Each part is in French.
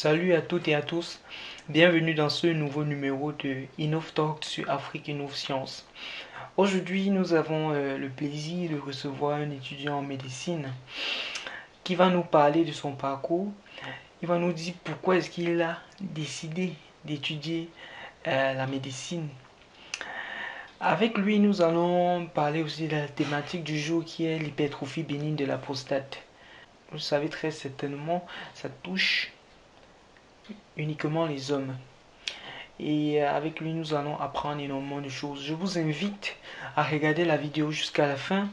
Salut à toutes et à tous, bienvenue dans ce nouveau numéro de InnovTalk sur Afrique InnovScience. Aujourd'hui, nous avons le plaisir de recevoir un étudiant en médecine qui va nous parler de son parcours. Il va nous dire pourquoi est-ce qu'il a décidé d'étudier la médecine. Avec lui, nous allons parler aussi de la thématique du jour qui est l'hypertrophie bénigne de la prostate. Vous savez très certainement, ça touche uniquement les hommes. Et avec lui, nous allons apprendre énormément de choses. Je vous invite à regarder la vidéo jusqu'à la fin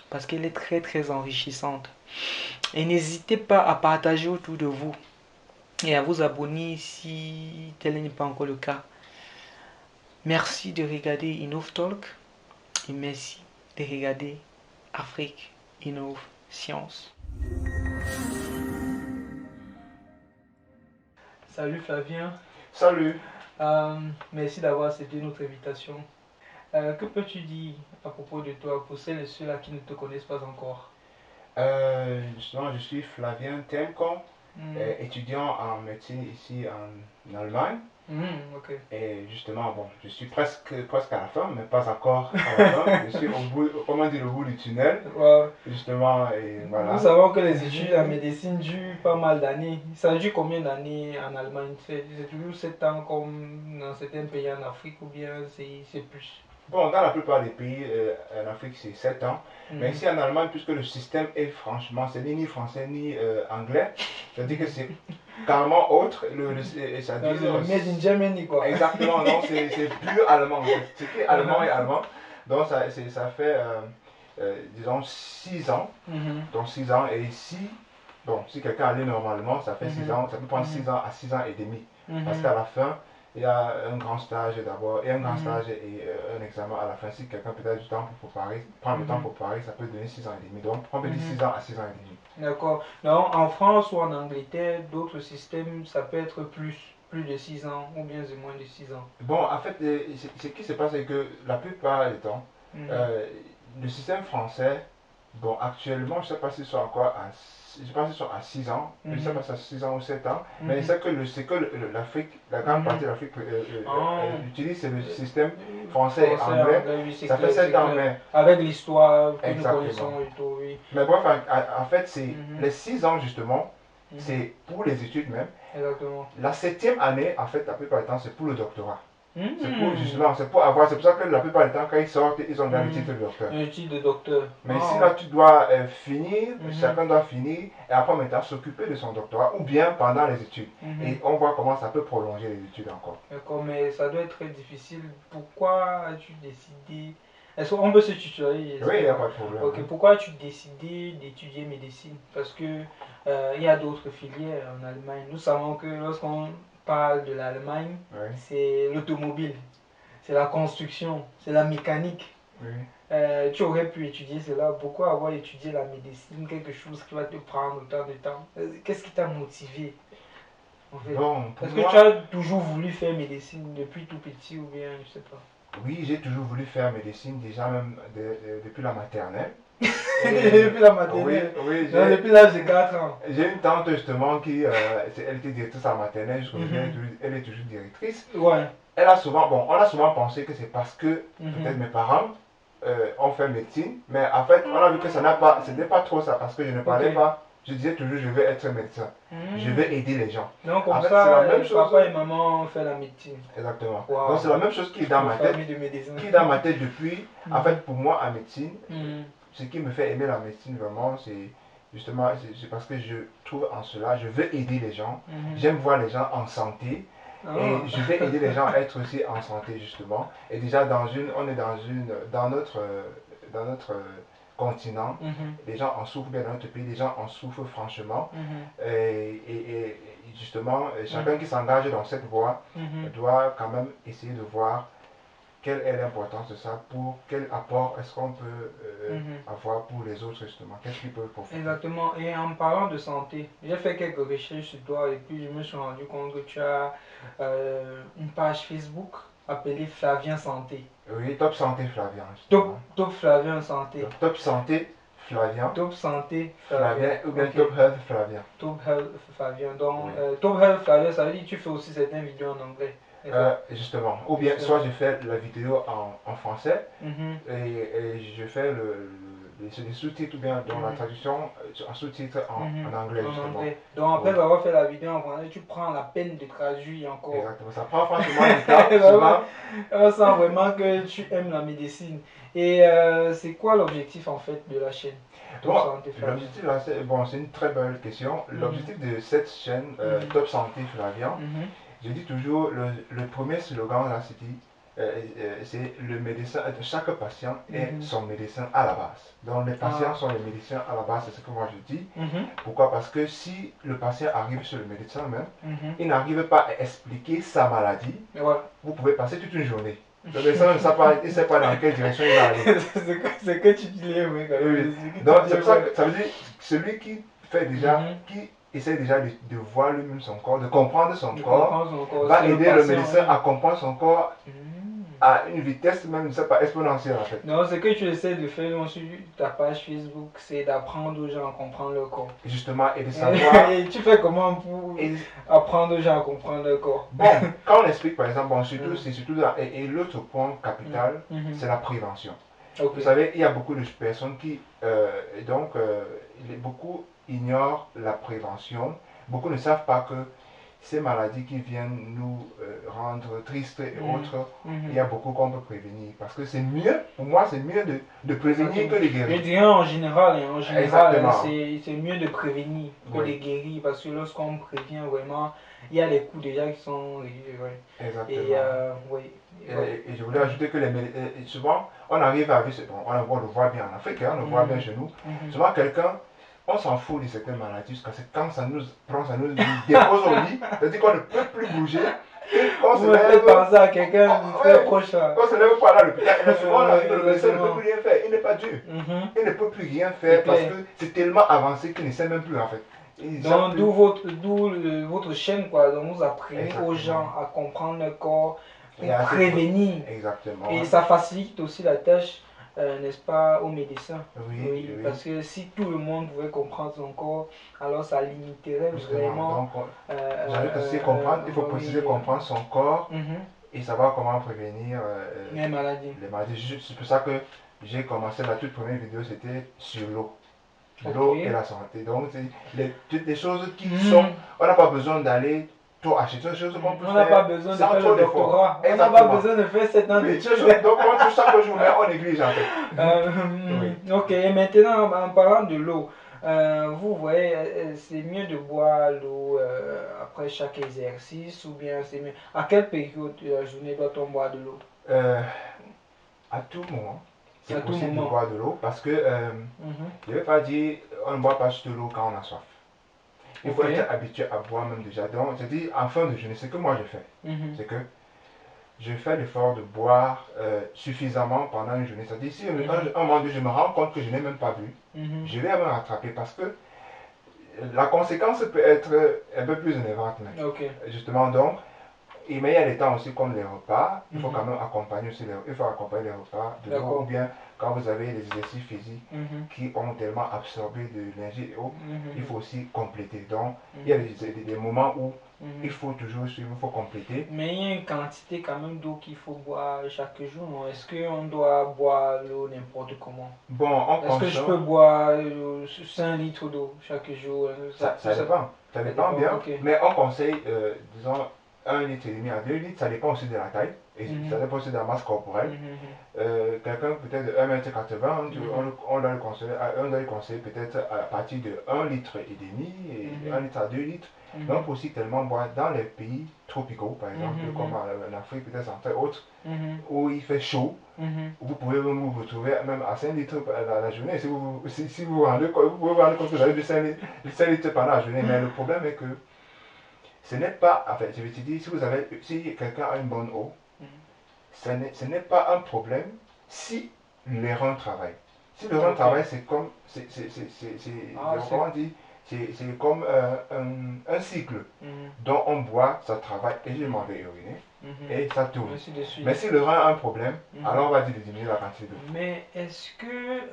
parce qu'elle est très enrichissante. Et n'hésitez pas à partager autour de vous et à vous abonner si tel n'est pas encore le cas. Merci de regarder InnovTalk et merci de regarder Afrique Innov Science. Salut Flavien. Salut. Merci d'avoir accepté notre invitation. Que peux-tu dire à propos de toi pour celles et ceux-là qui ne te connaissent pas encore? Justement, je suis Flavien Temcom, étudiant en médecine ici en Allemagne. Ok. Et justement, bon, je suis presque à la fin, mais pas encore à la fin. Je suis au bout, comment dire, au bout du tunnel. Wow. Justement, et voilà. Nous savons que les études en médecine durent pas mal d'années. Ça dure combien d'années en Allemagne? C'est toujours 7 ans comme dans certains pays en Afrique ou bien c'est plus? Bon, dans la plupart des pays en Afrique, c'est 7 ans. Mais ici en Allemagne, puisque le système est franchement, c'est ni français ni anglais, c'est-à-dire que c'est carrément autre. Ça dit le made in Germany, quoi. Exactement, non, c'est plus allemand. C'est que allemand et allemand. Donc ça fait, disons, 6 ans. Donc 6 ans. Et ici, bon, si quelqu'un allait normalement, ça fait 6 ans, ça peut prendre 6 ans à 6 ans et demi. Parce qu'à la fin, il y a un grand stage d'abord, et un grand stage et un examen à la fin. Si quelqu'un peut-être du temps pour préparer, prendre le temps pour préparer, ça peut donner 6 ans et demi. Donc on peut dire 6 ans à 6 ans et demi. D'accord. Donc en France ou en Angleterre, d'autres systèmes, ça peut être plus de 6 ans ou bien de moins de 6 ans. Bon, en fait, ce qui se passe, c'est que la plupart du temps, le système français, bon, actuellement, je ne sais pas s'ils sont encore à, je sais pas s'ils sont à 6 ans, je ne sais pas si c'est à 6 ans ou 7 ans, mais c'est que l'Afrique, la grande partie de l'Afrique utilise c'est le système français et anglais. Oui, ça fait 7 ans, mais. Avec l'histoire que Exactement. nous connaissons et tout, oui. Mais bref, en fait, c'est les 6 ans justement, c'est pour les études même. Exactement. La 7e année, en fait, la plupart du temps, c'est pour le doctorat. C'est pour justement, c'est pour ça que la plupart du temps, quand ils sortent, ils ont le titre de docteur. Le titre de docteur. Mais ici, là, tu dois finir, chacun doit finir, et après maintenant s'occuper de son doctorat, ou bien pendant les études. Et on voit comment ça peut prolonger les études encore. D'accord, mais ça doit être très difficile. Pourquoi as-tu décidé... Est-ce qu'on peut se tutoyer? Oui, il n'y a pas de problème. Ok, pourquoi as-tu décidé d'étudier médecine? Parce que il y a d'autres filières en Allemagne. Nous savons que lorsqu'on parle de l'Allemagne, c'est l'automobile, c'est la construction, c'est la mécanique. Tu aurais pu étudier cela. Pourquoi avoir étudié la médecine, quelque chose qui va te prendre autant de temps? Qu'est-ce qui t'a motivé en fait? Bon, est-ce que tu as toujours voulu faire médecine depuis tout petit ou bien je sais pas? Oui, j'ai toujours voulu faire médecine, déjà même depuis la maternelle. Depuis la maternelle? Oui, non, depuis l'âge de 4 ans. J'ai une tante justement qui elle était directrice à maternelle, elle est toujours directrice. Ouais. Elle a souvent, bon, on a souvent pensé que c'est parce que peut-être mes parents ont fait médecine, mais en fait on a vu que ce n'était pas trop ça parce que je ne parlais pas. Je disais toujours je veux être médecin, je veux aider les gens. Donc comme en fait, ça, la même chose. Papa et maman ont fait la médecine. Exactement. Wow. Donc c'est la même chose qui est dans ma tête. Qui est dans ma tête depuis. En fait pour moi en médecine, ce qui me fait aimer la médecine vraiment, c'est justement c'est parce que je trouve en cela, je veux aider les gens. J'aime voir les gens en santé. Et je vais aider les gens à être aussi en santé justement. Et déjà on est dans notre continent, les gens en souffrent bien dans notre pays, les gens en souffrent franchement. Et justement, chacun qui s'engage dans cette voie doit quand même essayer de voir quelle est l'importance de ça, quel apport est-ce qu'on peut avoir pour les autres justement, qu'est-ce qu'ils peuvent profiter. Exactement, et en parlant de santé, j'ai fait quelques recherches sur toi et puis je me suis rendu compte que tu as une page Facebook appelée Flavien Santé. Oui, Top Santé Flavien. Top Flavien Santé. Top Santé Flavien. Top Santé Flavien. Ou bien Top Health Flavien. Top Health Flavien. Donc, Top Health Flavien, ça veut dire que tu fais aussi certaines vidéos en anglais. Justement. Ou bien, soit je fais la vidéo en français et je fais les sous-titres ou bien dans la traduction en sous-titres en anglais, justement. Anglais. Donc, après avoir fait la vidéo en français, tu prends la peine de traduire encore. Exactement. Ça prend franchement du temps. On sent vraiment que tu aimes la médecine. Et c'est quoi l'objectif en fait de la chaîne? Bon, l'objectif, c'est une très belle question. L'objectif de cette chaîne, Top Santé Flavien, je dis toujours, le premier slogan là, c'est le médecin, chaque patient est son médecin à la base. Donc les patients sont les médecins à la base, c'est ce que moi je dis. Pourquoi? Parce que si le patient arrive sur le médecin même, il n'arrive pas à expliquer sa maladie, vous pouvez passer toute une journée. Le médecin ne sait pas dans quelle direction il va aller. C'est que tu dis, oui, quand même. Donc c'est pour ça que ça veut dire celui qui fait déjà, qui essaie déjà de voir lui-même son corps, de comprendre son corps, va aider le médecin à comprendre son corps à une vitesse même, ne sais pas, exponentielle en fait. Non, ce que tu essaies de faire sur ta page Facebook, c'est d'apprendre aux gens à comprendre leur corps. Justement, et de savoir... Et tu fais comment pour apprendre aux gens à comprendre leur corps? Bon, quand on explique par exemple, bon, surtout, c'est surtout là, et l'autre point capital, c'est la prévention. Vous savez, il y a beaucoup de personnes qui, beaucoup ignorent la prévention. Beaucoup ne savent pas que ces maladies qui viennent nous rendre tristes et autres, il y a beaucoup qu'on peut prévenir. Parce que c'est mieux, pour moi, c'est mieux de prévenir que de guérir. Je dirais en général, c'est mieux de prévenir que de guérir. Parce que lorsqu'on prévient vraiment, il y a les coûts déjà qui sont réduits. Exactement. Et je voulais ajouter que souvent, on arrive à vivre, on le voit bien en Afrique, on le voit bien chez nous. Souvent, quelqu'un, on s'en fout de certaines maladies jusqu'à ce que quand ça nous prend, ça nous dépose au lit, c'est-à-dire qu'on ne peut plus bouger. On se lève penser à quelqu'un très proche. On se lève pas à l'hôpital, et souvent le médecin ne peut plus rien faire, il n'est pas dur. Il ne peut plus rien faire parce que c'est tellement avancé qu'il ne sait même plus en fait. Donc d'où votre chaîne, quoi. Donc vous apprenez aux gens à comprendre le corps, pour prévenir. Exactement. Et ça facilite aussi la tâche, n'est-ce pas, aux médecins. Oui. Parce que si tout le monde pouvait comprendre son corps, alors ça limiterait vraiment. J'arrive aussi à comprendre, il faut préciser comprendre son corps et savoir comment prévenir les maladies. C'est pour ça que j'ai commencé la toute première vidéo, c'était sur l'eau. L'eau et la santé. Donc, c'est toutes les choses qui sont. On n'a pas besoin d'aller tout acheter. Des choses qu'on peut faire. On n'a pas besoin de faire le doctorat. On n'a pas besoin de faire 7 ans d'études. Donc, tout ça que je vous mets, on néglige en fait. Ok, et maintenant, en parlant de l'eau, vous voyez, c'est mieux de boire l'eau après chaque exercice ou bien c'est mieux. À quelle période de la journée doit-on boire de l'eau? À tout moment. C'est possible de boire de l'eau parce que je ne vais pas dire on ne boit pas juste de l'eau quand on a soif. Il faut être habitué à boire même déjà. Donc, c'est-à-dire en fin de journée, ce que moi je fais, c'est que je fais l'effort de boire suffisamment pendant une journée. C'est-à-dire si un moment donné je me rends compte que je n'ai même pas bu, je vais me rattraper parce que la conséquence peut être un peu plus énervante. Justement donc. Mais il y a des temps aussi comme les repas, il faut quand même accompagner aussi les repas de l'eau ou bien quand vous avez des exercices physiques qui ont tellement absorbé de l'énergie et autres, il faut aussi compléter. Donc il y a des moments où il faut toujours suivre, il faut compléter. Mais il y a une quantité quand même d'eau qu'il faut boire chaque jour. Est-ce qu'on doit boire l'eau n'importe comment? Bon, est-ce que je peux boire 5 litres d'eau chaque jour? Ça dépend. Ça dépend bien. Mais on conseille, disons, 1,5 litre à 2 litres, ça dépend aussi de la taille et ça dépend aussi de la masse corporelle. Quelqu'un peut-être de 1,80 m, on doit le conseiller peut-être à partir de 1,5 litre et 1 litre à 2 litres. Mais on peut aussi tellement boire dans les pays tropicaux, par exemple, comme en Afrique, peut-être entre autres, où il fait chaud. Vous pouvez vous retrouver même à 5 litres la journée. Si vous vous rendez compte, vous pouvez vous rendre compte que vous avez du 5 litres pendant la journée. Mais le problème est que ce n'est pas, en fait, je vais te dire, si quelqu'un a une bonne eau, ce n'est pas un problème si les reins travaillent. Si le rein travaille, c'est comme, comment on dit, c'est comme un cycle. Donc on boit, ça travaille, et je m'en vais uriner, et ça tourne. Mais si le rein a un problème, alors on va dire de diminuer la quantité d'eau. Mais est-ce que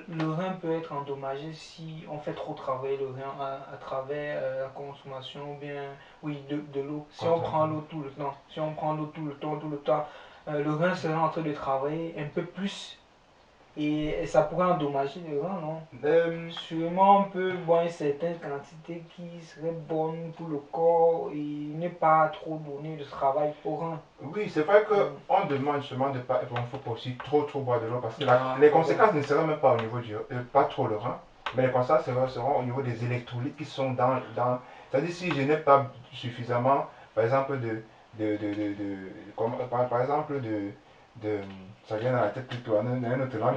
le rein peut être endommagé si on fait trop travailler le rein à travers la consommation ou bien, oui, de l'eau? Si on prend l'eau tout le temps, tout le temps, le rein sera en train de travailler un peu plus et ça pourrait endommager le rein, non? Sûrement, on peut boire une certaine quantité qui serait bonne pour le corps et ne pas trop donner de travail au rein. Oui, c'est vrai qu'on demande justement de pas. Bon, il ne faut pas aussi trop boire de l'eau parce que les conséquences ne seront même pas au niveau pas trop le rein, mais les conséquences seront au niveau des électrolytes qui sont c'est-à-dire si je n'ai pas suffisamment, par exemple, par exemple, ça vient dans la tête plutôt, dans une autre langue,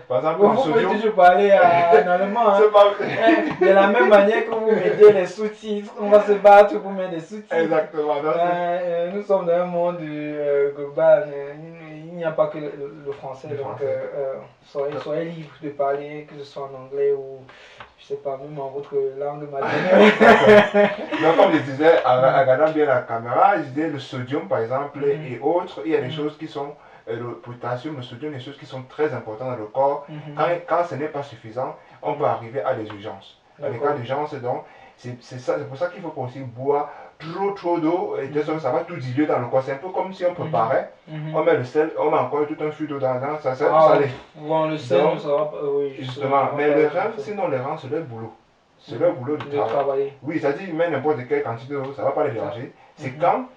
par exemple, vous pouvez toujours parler en allemand. Hein. De la même manière que vous mettez les sous-titres, on va se battre pour mettre des sous-titres. Exactement. Nous sommes dans un monde global, il n'y a pas que le français, donc soyez libres de parler, que ce soit en anglais ou, je sais pas, même en votre langue maternelle. Donc, comme je disais, en regardant bien la caméra, je disais le sodium par exemple et autres, il y a des choses qui sont, le potassium, le sodium, des choses qui sont très importantes dans le corps. Quand ce n'est pas suffisant, on peut arriver à des urgences. Dans les cas d'urgence, donc, c'est pour ça qu'il faut pas aussi boire trop d'eau, et de sorte ça va tout diluer dans le corps. C'est un peu comme si on préparait, on met le sel, on met encore tout un flux d'eau dans ça sert tout salé. Bon, le sel, donc, ça va, oui, justement, mais le rein, sinon les reins, c'est leur boulot. C'est leur boulot de travailler. Oui, c'est-à-dire, mettre n'importe quelle quantité d'eau, ça ne va pas les déranger. C'est quand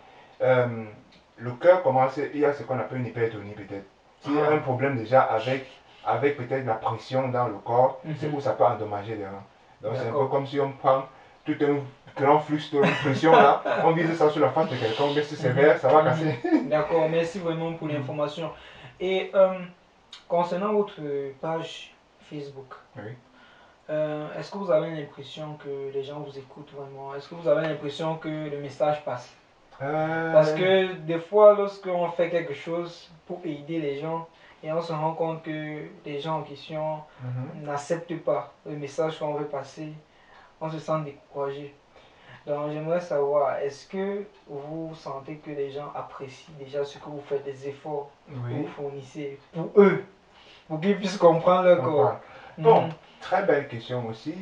le cœur commence, il y a ce qu'on appelle une hypertonie peut-être. S'il y a un problème déjà avec peut-être la pression dans le corps, c'est où ça peut endommager les reins. Donc c'est un peu comme si on prend tout un grand flux de pression là, on vise ça sur la face de quelqu'un, mais si c'est vert, ça va casser. D'accord, merci vraiment pour l'information. Et concernant votre page Facebook, est-ce que vous avez l'impression que les gens vous écoutent vraiment? Est-ce que vous avez l'impression que le message passe? Parce que des fois, lorsqu'on fait quelque chose pour aider les gens, et on se rend compte que les gens en question n'acceptent pas le message qu'on veut passer, on se sent découragé. Donc j'aimerais savoir, est-ce que vous sentez que les gens apprécient déjà ce que vous faites, des efforts que vous fournissez pour eux, pour qu'ils puissent comprendre leur corps? Bon, très belle question aussi,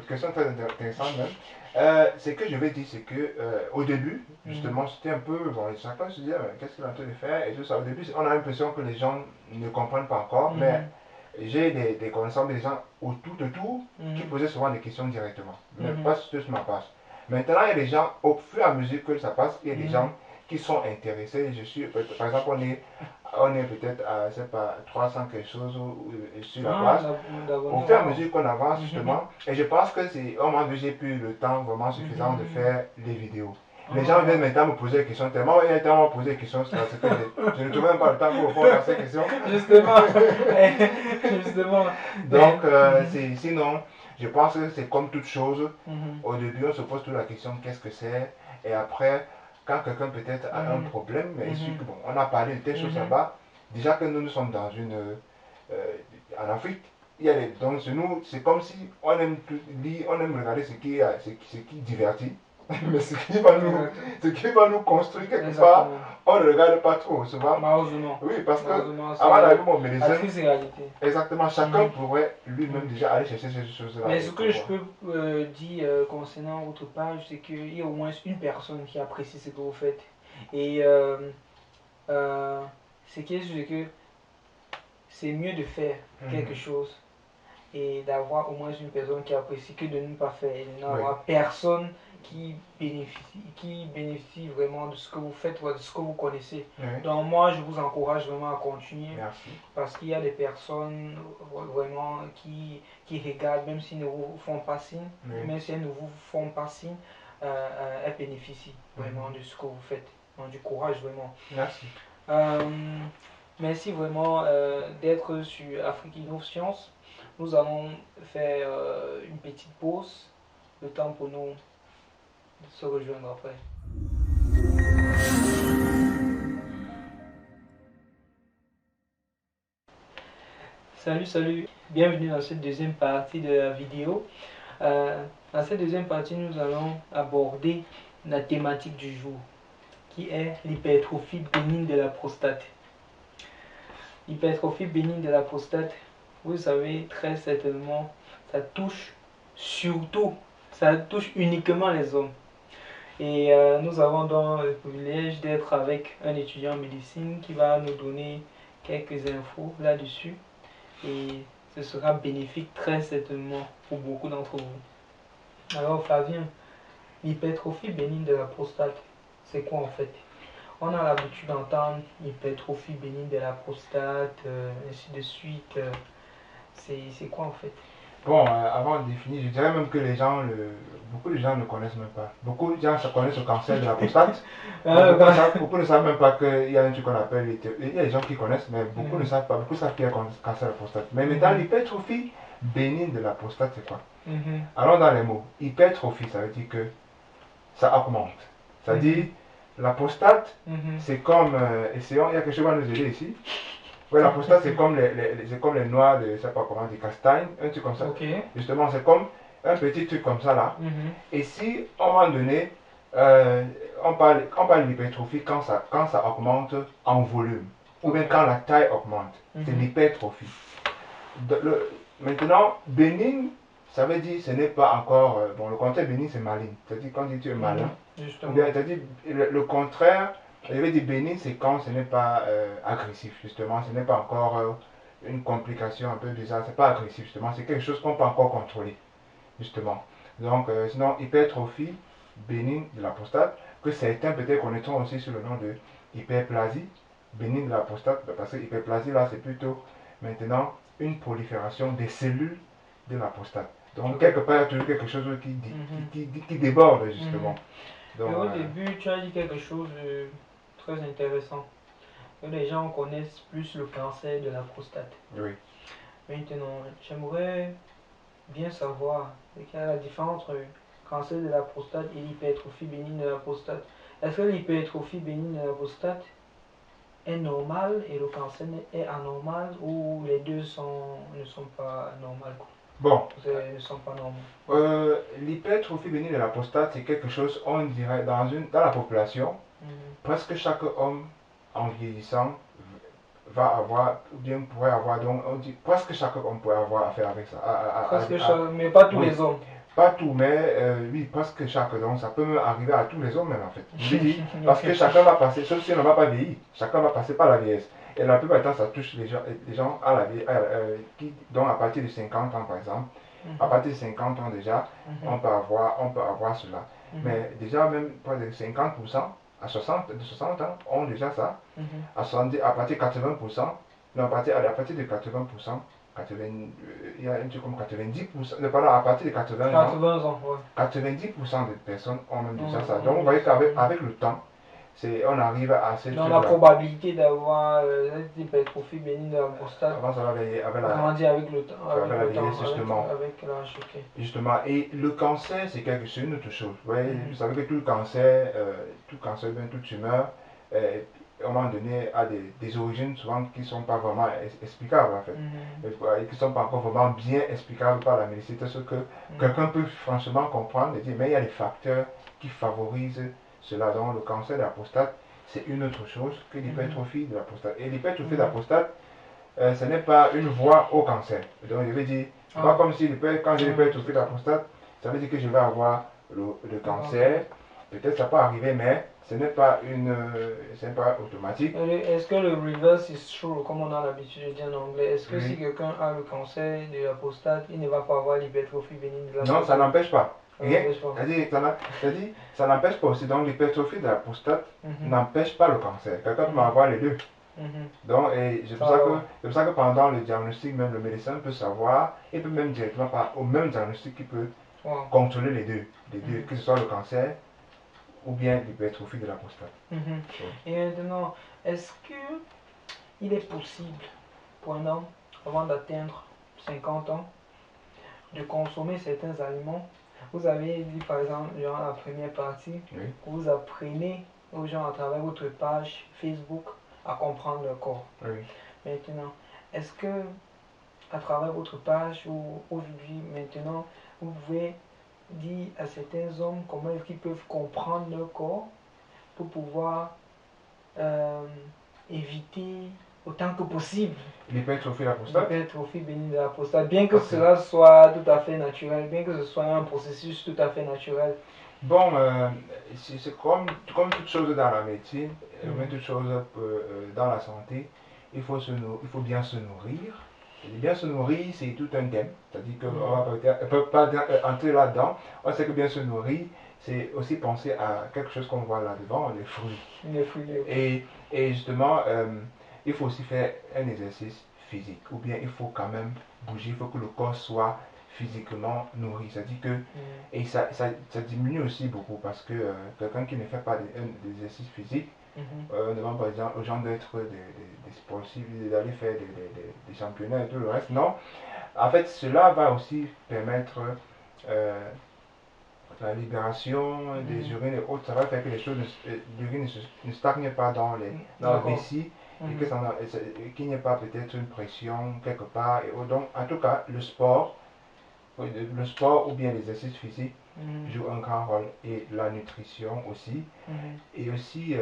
question très intéressante même. Ce que je vais dire, c'est que au début, justement, c'était un peu, bon, chacun se disait, qu'est-ce qu'il est en train de faire et tout ça. Au début, on a l'impression que les gens ne comprennent pas encore, mais j'ai des connaissances des gens autour qui posaient souvent des questions directement, mais pas sur ma page. Maintenant, il y a des gens, au fur et à mesure que ça passe, il y a des gens qui sont intéressés. Par exemple, on est peut-être à, je sais pas, 300 quelque chose sur la page. Au fur et à mesure qu'on avance, justement, et je pense que c'est au moment où j'ai plus le temps vraiment suffisant de faire les vidéos. Les gens viennent maintenant me poser des questions tellement, il y a tellement posé des questions, c'est que je ne trouve même pas le temps pour répondre à ces questions. Justement. Justement. Donc, sinon, je pense que c'est comme toute chose. Au début, on se pose toute la question qu'est-ce que c'est. Et après, quand quelqu'un peut-être a un problème, mais bon, on a parlé de telles choses là-bas. Déjà que nous sommes dans en Afrique, donc nous, c'est comme si on aime lire, on aime regarder ce qui divertit. Mais ce qui va nous construire quelque part, on ne regarde pas trop, souvent. Malheureusement. Oui, parce que avant d'arriver au médecin, réalité. Exactement, chacun pourrait lui-même déjà aller chercher ces choses-là. Mais ce que je peux dire concernant votre page, c'est qu'il y a au moins une personne qui apprécie ce que vous faites. Et ce qui est sûr, c'est que c'est mieux de faire quelque chose et d'avoir au moins une personne qui apprécie que de ne pas faire et de n'avoir personne qui bénéficie vraiment de ce que vous faites ou de ce que vous connaissez. Donc moi, je vous encourage vraiment à continuer. Merci. Parce qu'il y a des personnes vraiment qui regardent, même s'ils ne vous font pas signe, même si elles ne vous font pas signe, elles bénéficient vraiment de ce que vous faites. Donc du courage vraiment. Merci. Merci vraiment d'être sur Afrique Innov Science. Nous allons faire une petite pause, le temps pour nous de se rejoindre après. Salut, bienvenue dans cette deuxième partie de la vidéo. Dans cette deuxième partie, nous allons aborder la thématique du jour, qui est l'hypertrophie bénigne de la prostate. L'hypertrophie bénigne de la prostate, vous savez très certainement, ça touche uniquement les hommes. Et nous avons donc le privilège d'être avec un étudiant en médecine qui va nous donner quelques infos là-dessus. Et ce sera bénéfique très certainement pour beaucoup d'entre vous. Alors Flavien, l'hypertrophie bénigne de la prostate, c'est quoi en fait? On a l'habitude d'entendre hypertrophie bénigne de la prostate, ainsi de suite. C'est quoi en fait? Bon, avant de définir, je dirais même que beaucoup de gens ne connaissent même pas. Beaucoup de gens connaissent le cancer de la prostate. Beaucoup ne savent même pas qu'il y a un truc qu'on appelle, il y a des gens qui connaissent, mais beaucoup ne savent pas, beaucoup savent qu'il y a un cancer de la prostate. Mais maintenant, l'hypertrophie bénigne de la prostate, c'est quoi? Allons dans les mots. Hypertrophie, ça veut dire que ça augmente. Ça veut dire, la prostate, c'est comme, essayons, il y a quelque chose qui va nous aider ici. Ouais, la prostate, c'est comme les noix de, je sais pas comment, des castagnes, un truc comme ça. Justement, c'est comme un petit truc comme ça là. Et si, à un moment donné, on parle de l'hypertrophie quand ça augmente en volume, ou bien quand la taille augmente, c'est l'hypertrophie. Maintenant, bénigne, ça veut dire ce n'est pas encore, bon, le contraire bénigne c'est maligne, c'est-à-dire quand tu es malin, ou bien c'est-à-dire le contraire. Je vais dire bénigne, c'est quand ce n'est pas agressif, justement, ce n'est pas encore une complication un peu bizarre, c'est pas agressif, justement, c'est quelque chose qu'on peut encore contrôler, justement. Donc, sinon, hypertrophie bénigne de la prostate, que certains peut-être connaîtront aussi sous le nom de hyperplasie bénigne de la prostate, parce que hyperplasie, là, c'est plutôt maintenant une prolifération des cellules de la prostate. Donc, quelque part, il y a toujours quelque chose qui déborde, justement. Donc, et au début, tu as dit quelque chose de très intéressant. Que les gens connaissent plus le cancer de la prostate. Oui. Maintenant, j'aimerais bien savoir quelle est la différence entre le cancer de la prostate et l'hypertrophie bénigne de la prostate. Est-ce que l'hypertrophie bénigne de la prostate est normale et le cancer est anormal, ou les deux ne sont pas normales? Bon. Ne sont pas normaux. L'hypertrophie bénigne de la prostate, c'est quelque chose, on dirait, dans la population, presque chaque homme en vieillissant va avoir, ou bien pourrait avoir, donc on dit presque chaque homme pourrait avoir affaire avec ça. Mais pas tous les hommes. Pas tout, mais oui, presque chaque, donc ça peut même arriver à tous les hommes même en fait. Je dis, parce que chacun va passer, sauf si on ne va pas vieillir, chacun va passer par la vieillesse. Et la plupart du temps, ça touche les gens à la vieillesse, donc à partir de 50 ans par exemple, à partir de 50 ans déjà, on peut avoir cela. Mais déjà même près de 50%, à 60 ans, ont déjà ça. À partir de 80%, non, à partir de 80%, il y a un truc comme 90%, pardon, à partir de 80 ans, 90% des personnes ont même déjà ça. Donc vous voyez qu'avec le temps, on arrive à cette... Donc la probabilité d'avoir cette hypertrophie bénigne de la prostate grandit avec le temps, avec l'âge. Justement, et le cancer, c'est une autre chose. Vous savez que tout cancer, bien toute tumeur, à un moment donné, a des origines souvent qui ne sont pas vraiment explicables en fait. Et qui ne sont pas encore vraiment bien explicables par la médecine. C'est ce que quelqu'un peut franchement comprendre et dire, mais il y a des facteurs qui favorisent cela. Donc le cancer de la prostate, c'est une autre chose que l'hypertrophie de la prostate. Et l'hypertrophie de la prostate, ce n'est pas une voie au cancer. Donc je veux dire, pas comme si quand j'ai l'hypertrophie de la prostate, ça veut dire que je vais avoir le cancer. Peut-être ça peut arriver, mais ce n'est pas automatique. Est-ce que le reverse is true, comme on a l'habitude de dire en anglais? Est-ce que si quelqu'un a le cancer de la prostate, il ne va pas avoir l'hypertrophie bénigne de la prostate? Non, ça n'empêche pas. Ça n'empêche pas aussi. Donc l'hypertrophie de la prostate n'empêche pas le cancer. Quelqu'un peut avoir les deux. Donc, c'est pour ça que pendant le diagnostic, même le médecin peut savoir, il peut même directement, au même diagnostic, il peut contrôler les deux, que ce soit le cancer ou bien l'hypertrophie de la prostate. Et maintenant, est-ce qu'il est possible pour un homme, avant d'atteindre 50 ans, de consommer certains aliments? Vous avez dit par exemple, durant la première partie, que vous apprenez aux gens à travers votre page Facebook à comprendre leur corps. Maintenant, est-ce que à travers votre page ou aujourd'hui, maintenant, vous pouvez dire à certains hommes comment est-ce qu'ils peuvent comprendre leur corps pour pouvoir éviter autant que possible l'hypertrophie de la prostate. L'hypertrophie bénigne de la prostate, bien que cela soit tout à fait naturel, bien que ce soit un processus tout à fait naturel. Bon, c'est comme toute chose dans la médecine, comme toute chose dans la santé, il faut bien se nourrir. Et bien se nourrir, c'est tout un thème. C'est-à-dire qu'on ne peut pas entrer là-dedans. On sait que bien se nourrir, c'est aussi penser à quelque chose qu'on voit là-devant, les fruits. Les fruits. Et justement, il faut aussi faire un exercice physique. Ou bien il faut quand même bouger, il faut que le corps soit physiquement nourri. C'est-à-dire que, et ça diminue aussi beaucoup parce que quelqu'un qui ne fait pas d'exercice physique, on demande par exemple aux gens d'être des sportifs, d'aller faire des championnats et tout le reste. Non, en fait, cela va aussi permettre la libération des urines et autres. Ça va faire que les choses, l'urine ne stagne pas dans la vessie et qu'il n'y ait pas peut-être une pression quelque part. Et donc, en tout cas, le sport ou bien l'exercice physique joue un grand rôle, et la nutrition aussi. Et aussi,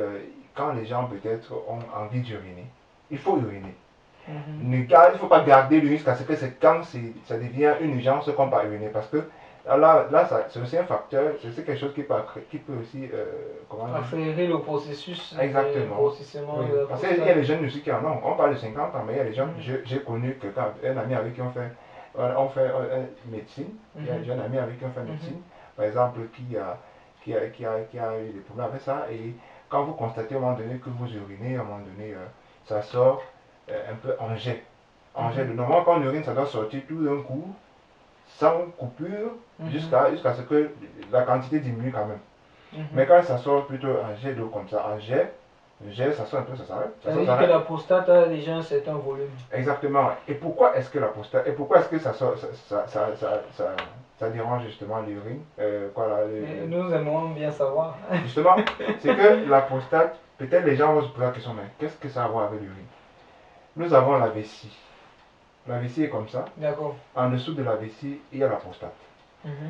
quand les gens peut-être ont envie d'uriner, il faut uriner. Il ne faut pas garder l'urine jusqu'à ce que c'est quand ça devient une urgence qu'on va uriner, parce que là c'est aussi un facteur, c'est quelque chose qui peut aussi accélérer le processus. Exactement. Oui. Parce qu'il y a des jeunes aussi qui en ont. On parle de 50 ans, mais il y a des jeunes. J'ai connu un ami avec qui on fait médecine. Il y a un ami avec qui on fait médecine, par exemple, qui a eu des problèmes avec ça. Et quand vous constatez à un moment donné que vous urinez, à un moment donné, ça sort un peu en jet. Normalement, quand on urine, ça doit sortir tout d'un coup, sans coupure, jusqu'à ce que la quantité diminue quand même. Mais quand ça sort plutôt en jet d'eau comme ça, en jet, ça sort un peu, ça s'arrête. Ça veut dire que la prostate a déjà un certain volume. Exactement. Et pourquoi est-ce que la prostate, et pourquoi est-ce que ça sort, ça dérange justement l'urine Nous aimerions bien savoir. Justement, c'est que la prostate, peut-être les gens vont se poser la question, mais qu'est-ce que ça a à voir avec l'urine? Nous avons la vessie. La vessie est comme ça. D'accord. En dessous de la vessie, il y a la prostate.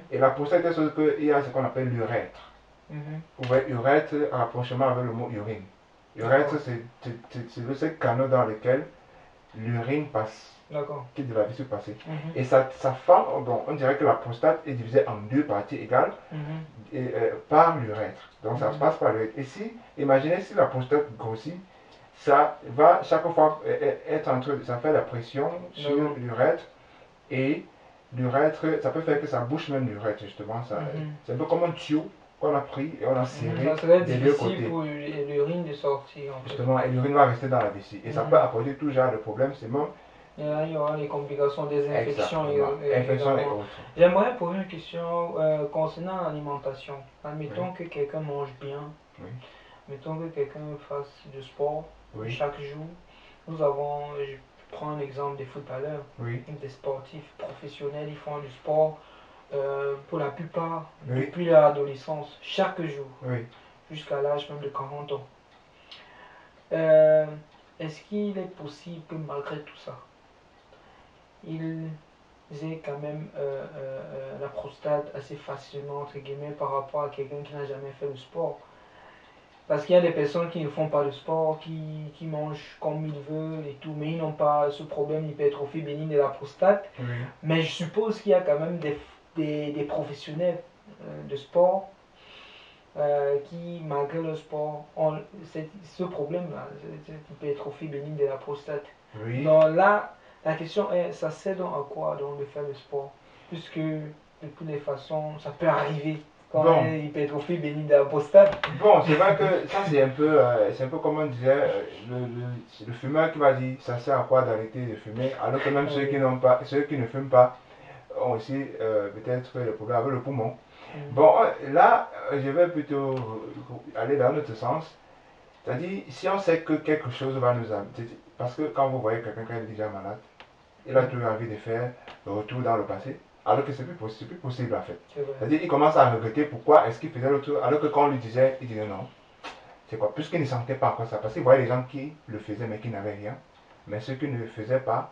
Et la prostate est ce qu'il y a ce qu'on appelle l'urètre. Vous voyez, urètre, rapprochement avec le mot urine. Urètre, c'est ce canal dans lequel l'urine passe. Qui est de la vessie passée. Et ça forme, bon, on dirait que la prostate est divisée en deux parties égales par l'urètre. Donc ça se passe par l'urètre. Et si, imaginez si la prostate grossit, ça va chaque fois être ça fait la pression sur l'urètre, et l'urètre, ça peut faire que ça bouche même l'urètre justement. C'est un peu comme un tuyau qu'on a pris et on a serré des deux côtés. Pour l'urine de sortir. Justement, et l'urine va rester dans la vessie. Et ça peut apporter tout genre de problèmes, c'est même. Et là, il y aura les complications des infections et autres. J'aimerais poser une question concernant l'alimentation. Admettons que quelqu'un mange bien. Admettons que quelqu'un fasse du sport chaque jour. Nous avons, je prends l'exemple des footballeurs, des sportifs professionnels, ils font du sport pour la plupart depuis l'adolescence, chaque jour, jusqu'à l'âge même de 40 ans. Est-ce qu'il est possible que malgré tout ça, ils aient quand même la prostate assez facilement, entre guillemets, par rapport à quelqu'un qui n'a jamais fait de sport? Parce qu'il y a des personnes qui ne font pas de sport, qui mangent comme ils veulent et tout, mais ils n'ont pas ce problème d'hypertrophie bénigne de la prostate. Mais je suppose qu'il y a quand même des professionnels de sport qui, malgré le sport, ont ce problème-là, cette hypertrophie bénigne de la prostate. Donc là, la question est, ça sert donc à quoi donc de faire le sport? Puisque de toutes les façons, ça peut arriver. Quand on a hypertrophie bénigne de la prostate. Bon, c'est vrai que ça c'est un peu comme on disait, le fumeur qui va dire ça sert à quoi d'arrêter de fumer, alors que même ceux qui ne fument pas ont aussi peut-être le problème avec le poumon. Bon, là, je vais plutôt aller dans l'autre sens. C'est-à-dire, si on sait que quelque chose va nous amener, parce que quand vous voyez quelqu'un qui est déjà malade, il a toujours envie de faire le retour dans le passé, alors que c'est plus possible en fait. C'est-à-dire, il commence à regretter pourquoi est-ce qu'il faisait le retour, alors que quand on lui disait, il disait non. C'est quoi? Puisqu'il ne sentait pas encore ça, parce qu'il voyait les gens qui le faisaient mais qui n'avaient rien. Mais ceux qui ne le faisaient pas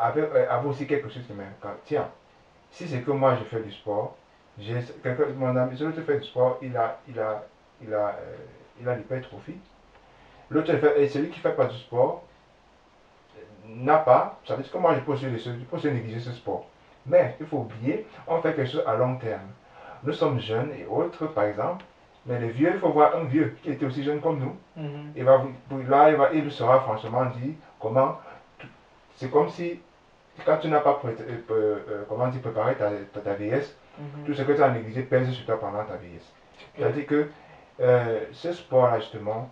avait aussi quelque chose qui m'inquiète. Tiens, si c'est que moi je fais du sport, mon ami, celui qui fait du sport, il a l'hypertrophie. Et celui qui ne fait pas du sport n'a pas, ça veut dire que moi je peux aussi négliger ce sport. Mais il faut oublier, on fait quelque chose à long terme. Nous sommes jeunes et autres, par exemple, mais les vieux, il faut voir un vieux qui était aussi jeune comme nous. Il sera franchement dit comment. C'est comme si, quand tu n'as pas préparé ta vieillesse, tout ce que tu as négligé pèse sur toi pendant ta vieillesse. C'est-à-dire que ce sport-là, justement,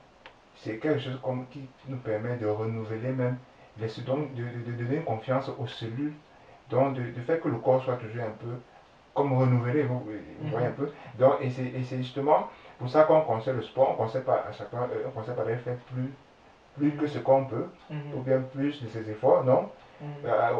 c'est quelque chose qui nous permet de renouveler même, donc de donner confiance aux cellules, donc de faire que le corps soit toujours un peu comme renouvelé, vous voyez un peu. Donc, et c'est justement pour ça qu'on conseille le sport, on ne conseille pas à chaque fois, on conseille pas de faire plus que ce qu'on peut, ou bien plus de ses efforts, non,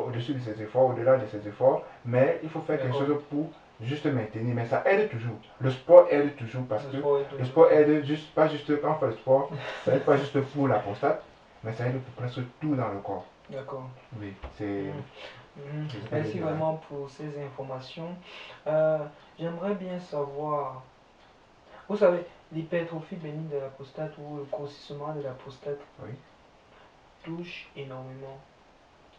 au-dessus de ses efforts, au-delà de ses efforts, mais il faut faire quelque chose pour juste maintenir, mais ça aide toujours. Le sport aide toujours parce que le sport aide pas juste quand on fait le sport, ça aide pas juste pour la prostate, mais ça aide pour presque tout dans le corps. D'accord. Oui, c'est. Merci vraiment pour ces informations. J'aimerais bien savoir, vous savez, l'hypertrophie bénigne de la prostate ou le grossissement de la prostate touche énormément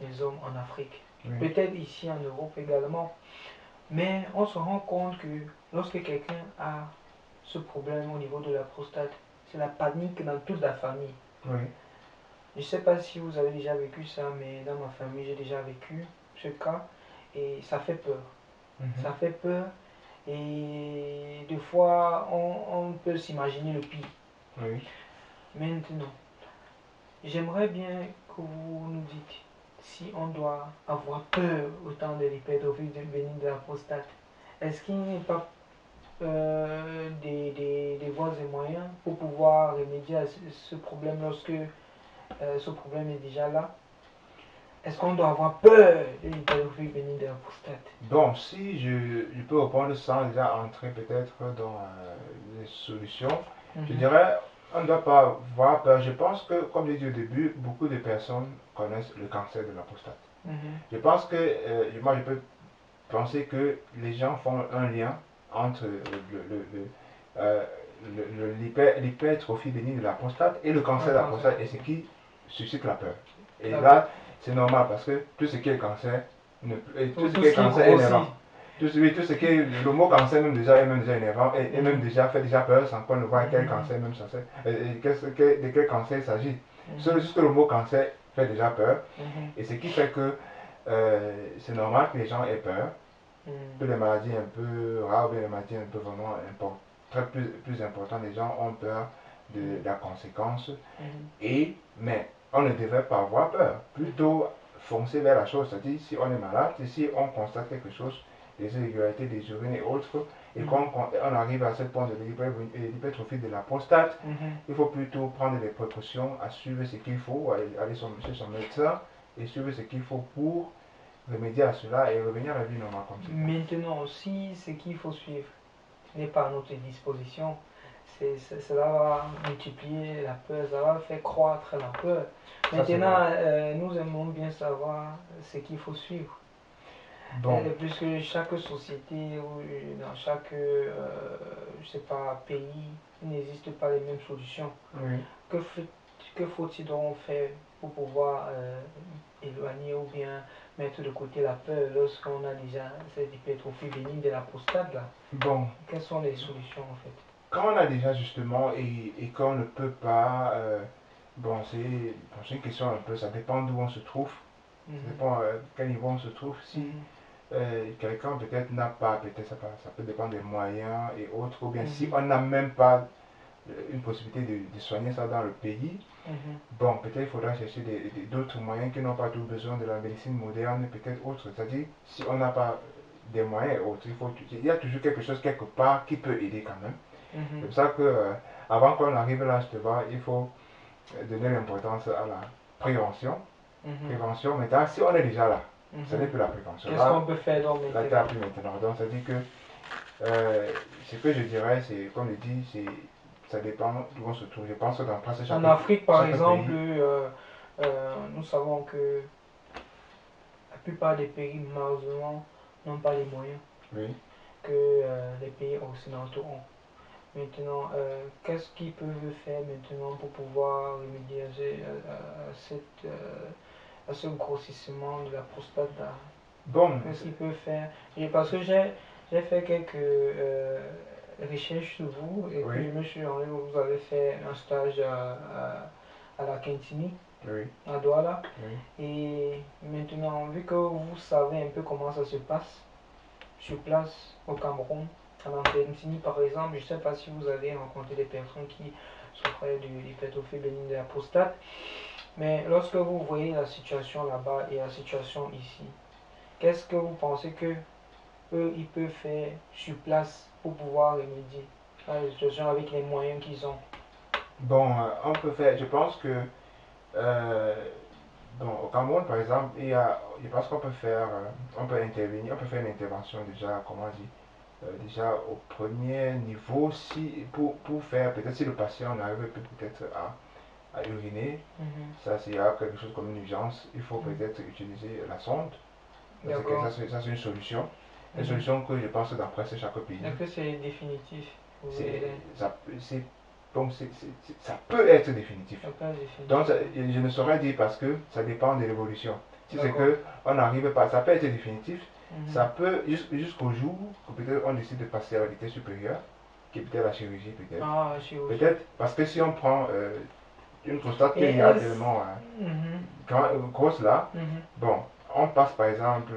les hommes en Afrique. Peut-être ici en Europe également. Mais on se rend compte que lorsque quelqu'un a ce problème au niveau de la prostate, c'est la panique dans toute la famille. Je ne sais pas si vous avez déjà vécu ça, mais dans ma famille, j'ai déjà vécu ce cas et ça fait peur. Ça fait peur et des fois, on peut s'imaginer le pire. Maintenant, j'aimerais bien que vous nous dites si on doit avoir peur autant de l'hypertrophie bénigne de la prostate. Est-ce qu'il n'y a pas des voies et moyens pour pouvoir remédier à ce problème lorsque ce problème est déjà là? Est-ce qu'on doit avoir peur de l'hypertrophie bénigne de la prostate? Donc, si je peux répondre sans déjà entrer peut-être dans les solutions, je dirais, on ne doit pas avoir peur. Je pense que, comme j'ai dit au début, beaucoup de personnes connaissent le cancer de la prostate. Je pense que, moi je peux penser que les gens font un lien entre l'hypertrophie bénigne de la prostate et le cancer de la prostate et ce qui suscite la peur. Et là, c'est normal parce que tout ce qui est cancer, tout ce qui est cancer est énervant. Tout ce qui est, le mot cancer même déjà est même déjà énervant et même déjà fait déjà peur sans qu'on ne voit quel cancer même de quel cancer il s'agit. Juste le mot cancer fait déjà peur et ce qui fait que c'est normal que les gens aient peur. Toutes les maladies un peu rares, les maladies un peu vraiment plus importantes, les gens ont peur de la conséquence. Mais on ne devrait pas avoir peur, plutôt foncer vers la chose, c'est-à-dire si on est malade, si on constate quelque chose, des irrégularités des urines et autres, et qu'on arrive à ce point de l'hypertrophie de la prostate, il faut plutôt prendre des précautions, à suivre ce qu'il faut, aller chez son médecin et suivre ce qu'il faut pour remédier à cela et revenir à la vie normale comme ça. Maintenant aussi, ce qu'il faut suivre n'est pas à notre disposition. Cela va multiplier la peur, ça va faire croître la peur. Maintenant, nous aimons bien savoir ce qu'il faut suivre. Puisque chaque société ou dans chaque je sais pas, pays, il n'existe pas les mêmes solutions. Que faut-il donc faire pour pouvoir éloigner ou bien mettre de côté la peur lorsqu'on a déjà cette hypertrophie bénigne de la prostate là? Quelles sont les solutions en fait? Quand on a déjà justement et qu'on ne peut pas, c'est une question un peu, ça dépend d'où on se trouve, ça dépend à quel niveau on se trouve. Si quelqu'un peut-être n'a pas, peut-être ça peut dépendre des moyens et autres, ou bien si on n'a même pas une possibilité de soigner ça dans le pays, peut-être il faudra chercher d'autres moyens qui n'ont pas tout besoin de la médecine moderne, peut-être autre. C'est-à-dire, si on n'a pas des moyens et autres, il y a toujours quelque chose quelque part qui peut aider quand même. C'est pour ça que avant qu'on arrive là, il faut donner l'importance à la prévention. Prévention, maintenant, si on est déjà là, ce n'est plus la prévention. Qu'est-ce qu'on peut faire donc maintenant? Donc, ça dit que ce que je dirais, c'est, comme je dis, ça dépend d'où on se trouve. Je pense que dans presque chaque En Afrique, par chaque exemple, pays, nous savons que plupart des pays, malheureusement, n'ont pas les moyens que les pays occidentaux ont. Maintenant, qu'est-ce qu'ils peuvent faire maintenant pour pouvoir remédier à ce grossissement de la prostate là? Bon. Qu'est-ce qu'ils peuvent faire? Parce que j'ai fait quelques recherches sur vous et puis je me suis rendu compte que vous avez fait un stage à la Quintini, à Douala. Et maintenant, vu que vous savez un peu comment ça se passe sur place au Cameroun, à la Quintini par exemple, je ne sais pas si vous avez rencontré des personnes qui souffraient de l'hypertrophie bénigne de la prostate, mais lorsque vous voyez la situation là-bas et la situation ici, qu'est-ce que vous pensez que eux ils peuvent faire sur place pour pouvoir remédier à la situation avec les moyens qu'ils ont? Bon, on peut faire, je pense que bon, au Cameroun par exemple, je pense qu'on peut faire, on peut intervenir, on peut faire une intervention déjà, comment dire, déjà au premier niveau, si, pour faire, peut-être si le patient n'arrive peut-être à uriner, ça c'est quelque chose comme une urgence, il faut peut-être utiliser la sonde. Ça c'est une solution. Une solution que je pense dans presque chaque pays. Est-ce que c'est définitif? Ça peut être définitif. Donc je ne saurais dire parce que ça dépend de l'évolution. Si c'est qu'on n'arrive pas, ça peut être définitif. Ça peut jusqu'au jour où peut-être on décide de passer à la vitesse supérieure, qui est peut-être la chirurgie peut-être. Peut-être parce que si on prend une prostate qui est tellement grosse là, bon, on passe par exemple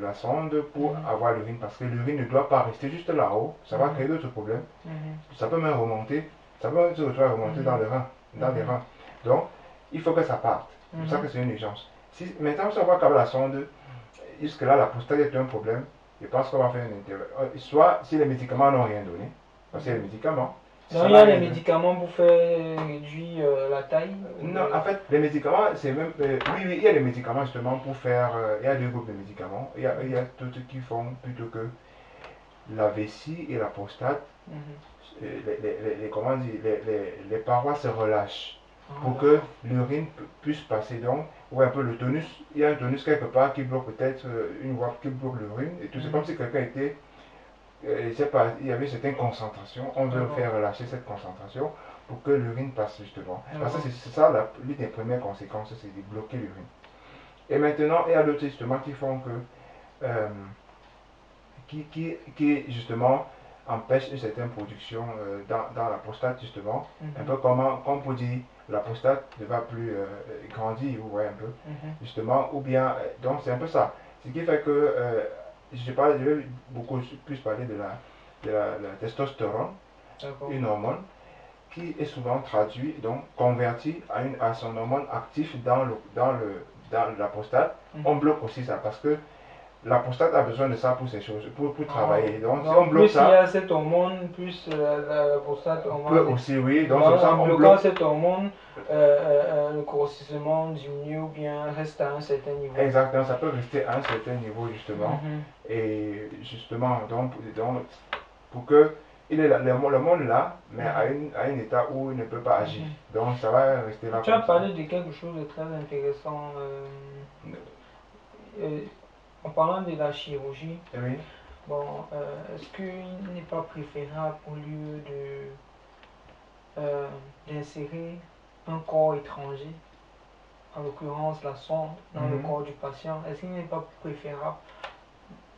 la sonde pour avoir l'urine parce que l'urine ne doit pas rester juste là-haut, ça va créer d'autres problèmes. Ça peut même remonter, ça peut se retrouver à remonter dans le rein, dans les reins. Donc, il faut que ça parte. C'est pour ça que c'est une urgence. Maintenant, si on voit qu'avec la sonde, jusque-là, la prostate est un problème, je pense qu'on va faire une intervention. Soit si les médicaments n'ont rien donné, parce que les médicaments. Donc il y a les médicaments pour faire réduire la taille? Non, en fait, les médicaments, c'est même. Oui, il y a des médicaments justement pour faire. Il y a deux groupes de médicaments. Il y a d'autres qui font plutôt que la vessie et la prostate. Comment dire, les parois se relâchent pour que l'urine puisse passer. Donc, ou un peu le tonus. Il y a un tonus quelque part qui bloque peut-être une voie qui bloque l'urine. Et tout c'est comme si quelqu'un était. Je sais pas, il y avait certaines concentrations. On veut faire relâcher cette concentration pour que l'urine passe justement. Parce que c'est ça l'une des premières conséquences, c'est de bloquer l'urine. Et maintenant, il y a d'autres justement qui font que, qui justement empêchent une certaine production dans la prostate justement. Un peu comme on peut dire, la prostate ne va plus grandir, vous voyez un peu, justement, ou bien, donc c'est un peu ça. Ce qui fait que, je vais beaucoup plus parler de la testostérone, une hormone qui est souvent traduit, donc converti à son hormone actif dans la prostate. On bloque aussi ça parce que la prostate a besoin de ça pour ces choses, pour travailler. Donc si on bloque plus ça, il y a cette hormone, plus la prostate peut aussi, oui. Donc en bloquant cette hormone, le grossissement diminue ou bien reste à un certain niveau. Exactement, ça peut rester à un certain niveau justement. Et justement, donc pour que il est le monde là, mais à un état où il ne peut pas agir. Donc ça va rester là. Tu as parlé de quelque chose de très intéressant. En parlant de la chirurgie, bon, est-ce qu'il n'est pas préférable au lieu d'insérer un corps étranger, en l'occurrence la sonde, dans le corps du patient, est-ce qu'il n'est pas préférable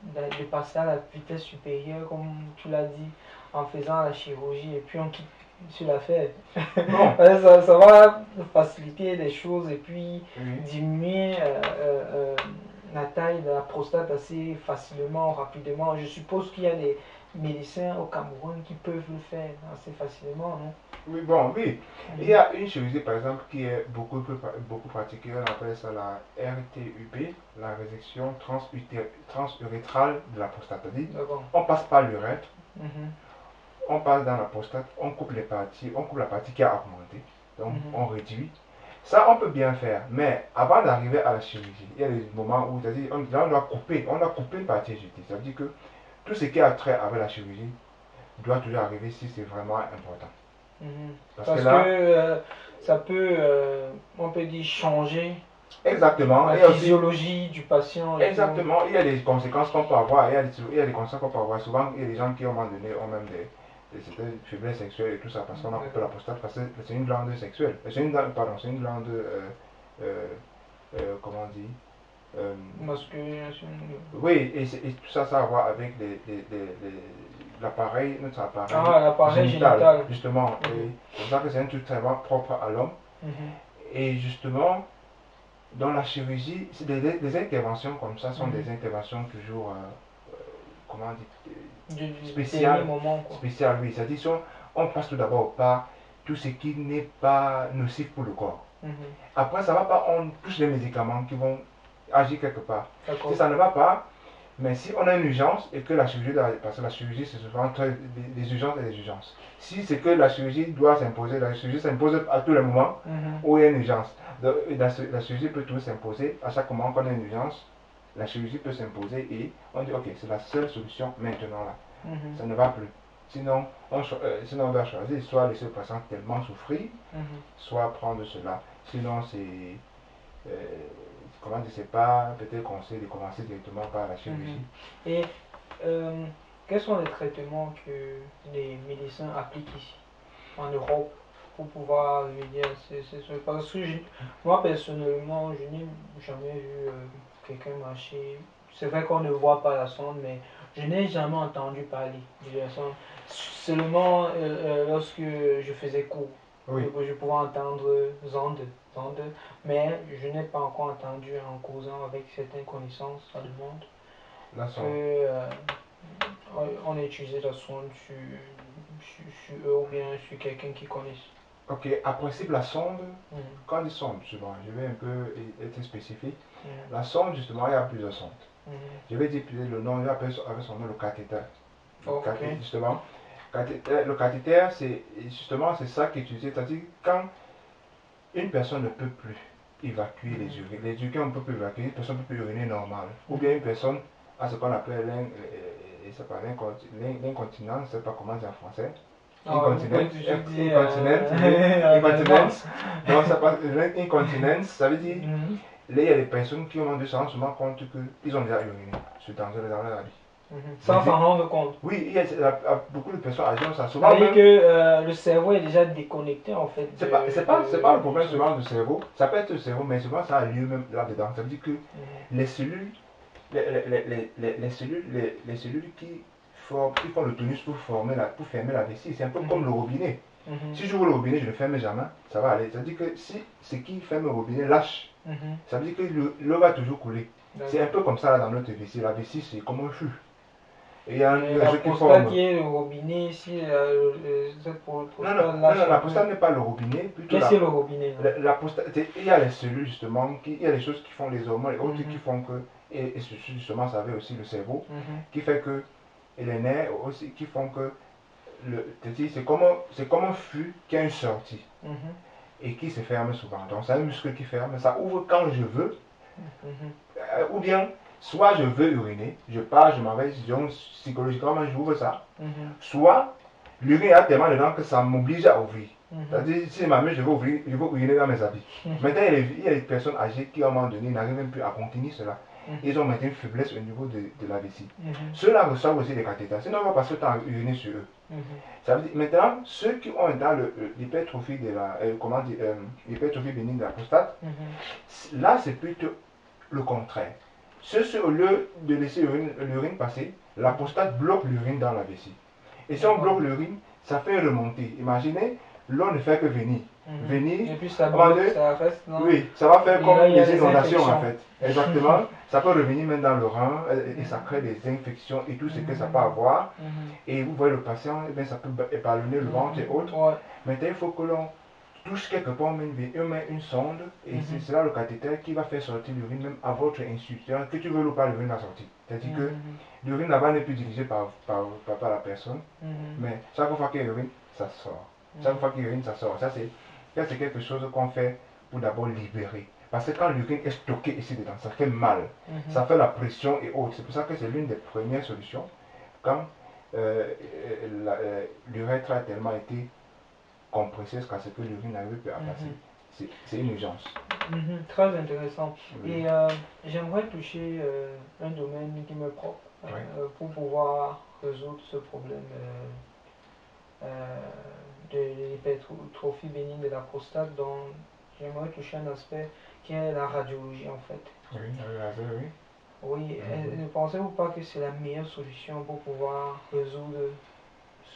de passer à la vitesse supérieure, comme tu l'as dit, en faisant la chirurgie et puis on quitte sur l'affaire? Ça va faciliter les choses et puis diminuer la taille de la prostate assez facilement, rapidement. Je suppose qu'il y a des médecins au Cameroun qui peuvent le faire assez facilement, non? Oui, bon, oui. Il y a une chirurgie par exemple qui est beaucoup pratiquée, on appelle ça la RTUP, la résection transurétrale de la prostate. On passe par l'urètre, on passe dans la prostate, on coupe la partie qui a augmenté, donc on réduit. Ça, on peut bien faire, mais avant d'arriver à la chirurgie, il y a des moments où on doit couper une partie jetée. Ça veut dire que tout ce qui a trait avec la chirurgie doit toujours arriver si c'est vraiment important. Parce que ça peut, on peut dire, changer Exactement. La physiologie du patient. Exactement. Il y a des conséquences qu'on peut avoir. Il y a des conséquences qu'on peut avoir. Souvent, il y a des gens qui, à un moment donné, ont même certaines faiblesses sexuelles et tout ça parce qu'on a coupé la prostate parce que c'est une glande sexuelle. C'est une glande, pardon, c'est une glande, comment on dit masculination. Oui, et tout ça, ça a à voir avec l'appareil, notre l'appareil génital. Justement. Et c'est pour ça que c'est un truc très propre à l'homme. Et justement, dans la chirurgie, des interventions comme ça sont des interventions toujours, comment dire, spéciales. Spéciales, oui. C'est-à-dire, on passe tout d'abord par tout ce qui n'est pas nocif pour le corps. Après, ça ne va pas, on touche les médicaments qui vont agir quelque part. Si ça ne va pas, mais si on a une urgence et que la chirurgie, parce que la chirurgie c'est souvent des urgences et des urgences. Si c'est que la chirurgie doit s'imposer, la chirurgie s'impose à tous les moments où il y a une urgence. Donc, la chirurgie peut toujours s'imposer à chaque moment qu'on a une urgence. La chirurgie peut s'imposer et on dit ok, c'est la seule solution maintenant là. Ça ne va plus. Sinon, on doit choisir soit laisser le patient tellement souffrir, soit prendre cela. Sinon, c'est. Comment dire, c'est pas peut-être conseil de commencer directement par la chirurgie. Et quels sont les traitements que les médecins appliquent ici, en Europe, pour pouvoir dire parce que moi personnellement, je n'ai jamais vu quelqu'un marcher. C'est vrai qu'on ne voit pas la sonde, mais je n'ai jamais entendu parler de la sonde. Seulement lorsque je faisais cours, je pouvais entendre zonde, mais je n'ai pas encore entendu en causant avec certaines connaissances allemandes on a utilisé la sonde sur eux ou bien sur quelqu'un qui connaisse. Ok, à principe la sonde, quand on dit sonde, souvent, je vais un peu être spécifique. La sonde, justement, il y a plusieurs sondes. Je vais dire le nom, il appelle avec son nom le cathéter. Justement, le cathéter, c'est justement c'est ça qui est utilisé, c'est-à-dire quand une personne ne peut plus évacuer les urines on ne peut plus évacuer, une personne ne peut plus uriner normal, ou bien une personne a ce qu'on appelle l'incontinence, je ne sais pas comment c'est en français. Incontinence, ça veut dire, là il y a des personnes qui ont se rendent souvent compte qu'ils ont déjà uriné dans leur vie. Sans s'en rendre compte. Oui, il y a beaucoup de personnes âgées ça souvent. Ça veut dire que le cerveau est déjà déconnecté en fait. C'est pas le problème souvent du cerveau, ça peut être le cerveau, mais souvent ça a lieu même là-dedans. Ça veut dire que les cellules, les cellules qui font le tonus pour fermer la vessie, c'est un peu comme le robinet. Si j'ouvre le robinet, je ne le ferme jamais, ça va aller. Ça veut dire que si ce qui ferme le robinet lâche, ça veut dire que l'eau va toujours couler. C'est un peu comme ça là dans notre vessie. La vessie, c'est comme un flux. Et il y a la prostate qui est le robinet ici. Non, la prostate n'est pas le robinet. Qu'est-ce que c'est le robinet? La prostate, il y a les cellules justement, il y a les choses qui font les hormones et autres qui font que, et justement ça avait aussi le cerveau, qui fait que, et les nerfs aussi, qui font que, c'est comme un flux qui a une sortie et qui se ferme souvent. Donc c'est un muscle qui ferme, ça ouvre quand je veux, ou bien soit je veux uriner, je pars, je m'en vais, psychologiquement j'ouvre ça, soit l'urine a tellement dedans que ça m'oblige à ouvrir. C'est-à-dire, si ma mère, je veux uriner dans mes habits. Maintenant, il y a des personnes âgées qui, à un moment donné, n'arrivent même plus à contenir cela. Ils ont maintenant une faiblesse au niveau de la vessie. Ceux-là reçoivent aussi des cathéters, sinon on va passer le temps à uriner sur eux. Ça veut dire, maintenant, ceux qui ont dans l'hypertrophie de l'hypertrophie bénigne de la prostate, là, c'est plutôt le contraire. Ceux, au lieu de laisser l'urine passer, la prostate bloque l'urine dans la vessie. Et si on bloque l'urine, ça fait remonter. Imaginez, l'eau ne fait que venir. Et puis ça bloque, ça reste. Oui, ça va faire comme des inondations en fait. Exactement. Ça peut revenir même dans le rein et ça crée des infections et tout ce que ça peut avoir. Et vous voyez le patient, eh bien, ça peut ballonner le ventre et autres. Maintenant, il faut que l'on touche quelque part, on met une sonde et c'est là le cathéter qui va faire sortir l'urine même à votre insu. Que tu veux ou pas, l'urine va sortir. C'est-à-dire que l'urine là-bas n'est plus dirigée par la personne, mais chaque fois qu'il urine, ça sort. Chaque fois qu'il urine, ça sort. Ça, c'est quelque chose qu'on fait pour d'abord libérer. Parce que quand l'urine est stockée ici dedans, ça fait mal. Ça fait la pression et autres. C'est pour ça que c'est l'une des premières solutions. Quand l'urètre a tellement été compressé jusqu'à ce que l'urine n'arrive plus à passer. C'est une urgence. Très intéressant. Oui. Et j'aimerais toucher un domaine qui me propre pour pouvoir résoudre ce problème de l'hypertrophie bénigne de la prostate. Donc, j'aimerais toucher un aspect qui est la radiologie en fait. Oui, oui. Oui, ne pensez-vous pas que c'est la meilleure solution pour pouvoir résoudre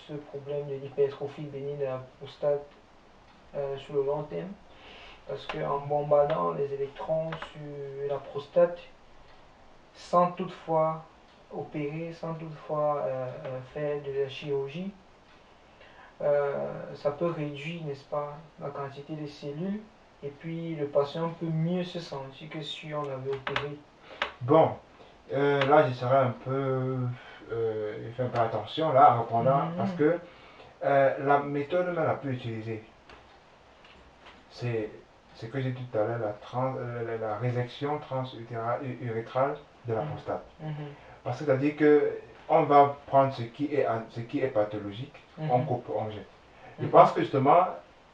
ce problème de l'hypertrophie bénigne de la prostate sur le long terme? Parce qu'en bombardant les électrons sur la prostate, sans toutefois opérer, sans toutefois faire de la chirurgie, ça peut réduire, n'est-ce pas, la quantité de cellules et puis le patient peut mieux se sentir que si on avait opéré. Bon, là je serais un peu, je fais un peu attention là en répondant parce que la méthode même la plus utilisée, c'est ce que j'ai dit tout à l'heure, la résection transurétrale de la prostate. Parce que c'est-à-dire que on va prendre ce qui est pathologique, on coupe, on jette. Je pense que justement,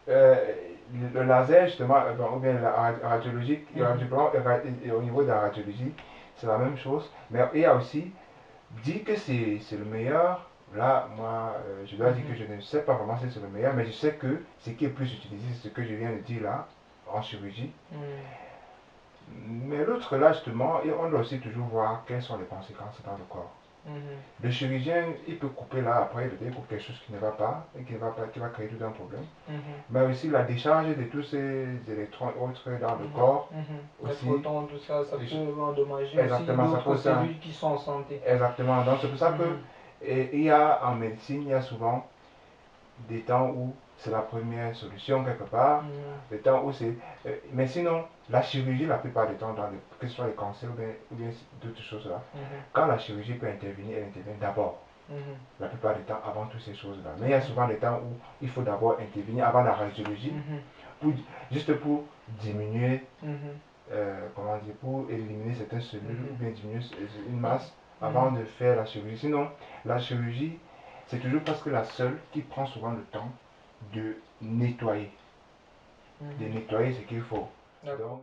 le laser, justement, ou bien la radiologie, au niveau de la radiologie, c'est la même chose. Mais il y a aussi, dire que c'est le meilleur, là, moi, je dois dire que je ne sais pas vraiment si c'est le meilleur, mais je sais que ce qui est plus utilisé, c'est ce que je viens de dire là, en chirurgie. Mais l'autre, là, justement, on doit aussi toujours voir quelles sont les conséquences dans le corps. Le chirurgien, il peut couper là, après il découpe quelque chose qui ne va pas, et qui va créer tout un problème. Mais aussi la décharge de tous ces électrons autres dans le corps. Aussi, les protons, tout ça, ça peut endommager exactement, aussi d'autres cellules qui sont en santé. Exactement, donc c'est pour ça que il y a en médecine, il y a souvent des temps où c'est la première solution quelque part, des temps où c'est... mais sinon, la chirurgie, la plupart du temps, que ce soit les cancers ou bien d'autres choses là, quand la chirurgie peut intervenir, elle intervient d'abord. La plupart du temps, avant toutes ces choses-là. Mais il y a souvent des temps où il faut d'abord intervenir avant la radiologie, juste pour diminuer, comment dire, pour éliminer certaines cellules ou bien diminuer une masse avant de faire la chirurgie. Sinon, la chirurgie, c'est toujours parce que la seule qui prend souvent le temps de nettoyer. De nettoyer ce qu'il faut. D'accord.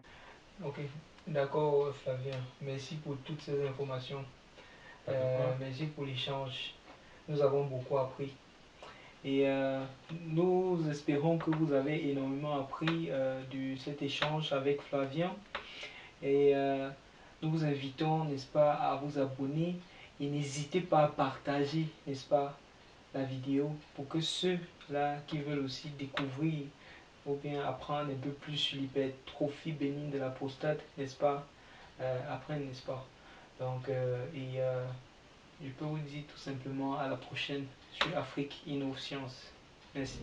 Ok, d'accord Flavien. Merci pour toutes ces informations. Merci pour l'échange. Nous avons beaucoup appris. Et nous espérons que vous avez énormément appris de cet échange avec Flavien. Et nous vous invitons, n'est-ce pas, à vous abonner et n'hésitez pas à partager, n'est-ce pas, la vidéo pour que ceux-là qui veulent aussi découvrir ou bien apprendre un peu plus sur l'hypertrophie bénigne de la prostate, n'est-ce pas, apprennent, n'est-ce pas. Donc, je peux vous dire tout simplement à la prochaine sur Afrique Inno Science. Merci.